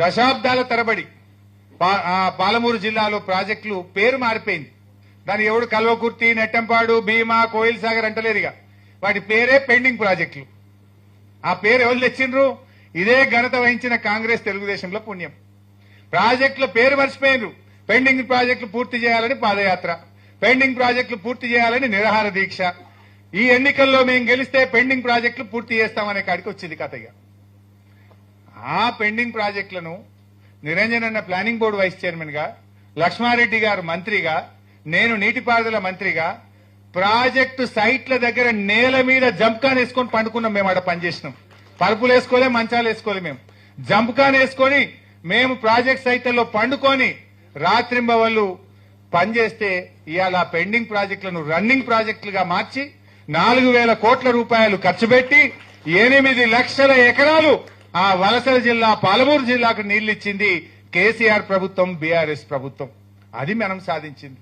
దశాబ్దాల తరబడి పాలమూరు జిల్లాలో ప్రాజెక్టులు పేరు మారిపోయింది. దాని ఎవడు కల్వకుర్తి, నెట్టంపాడు, భీమా, కోయిల్ సాగర్ అంటలేరుగా. వాటి పేరే పెండింగ్ ప్రాజెక్టులు. ఆ పేరు ఎవరు తెచ్చిండ్రు? ఇదే ఘనత వహించిన కాంగ్రెస్ తెలుగుదేశంలో పుణ్యం. ప్రాజెక్టుల పేరు మర్చిపోయినరు. పెండింగ్ ప్రాజెక్టులు పూర్తి చేయాలని పాదయాత్ర, పెండింగ్ ప్రాజెక్టులు పూర్తి చేయాలని నిరాహార దీక్ష. ఈ ఎన్నికల్లో మేము గెలిస్తే పెండింగ్ ప్రాజెక్టులు పూర్తి చేస్తామనే కాడికి వచ్చింది కథగా. ఆ పెండింగ్ ప్రాజెక్టులను నిరంజన్ అన్న ప్లానింగ్ బోర్డు వైస్ చైర్మన్ గా, లక్ష్మారెడ్డి గారు మంత్రిగా, నేను నీటిపారుదల మంత్రిగా ప్రాజెక్టు సైట్ల దగ్గర నేల మీద జంప్కాన్ వేసుకొని పండుకున్నాం. మేము ఆడ పనిచేసినాం. పరుపులు వేసుకోలే, మంచాలు వేసుకోలే. మేము జంప్కాన్ వేసుకొని మేము ప్రాజెక్ట్ సైట్లలో పండుకొని రాత్రింబవళ్లు పనిచేస్తే ఇవాళ పెండింగ్ ప్రాజెక్టులను రన్నింగ్ ప్రాజెక్టులుగా మార్చి 4,000 కోట్ల రూపాయలు ఖర్చు పెట్టి 8 లక్షల ఎకరాలు ఆ వలసల జిల్లా పాలమూరు జిల్లాకు నీళ్లిచ్చింది కేసీఆర్ ప్రభుత్వం, బీఆర్ఎస్ ప్రభుత్వం. అది మనం సాధించింది.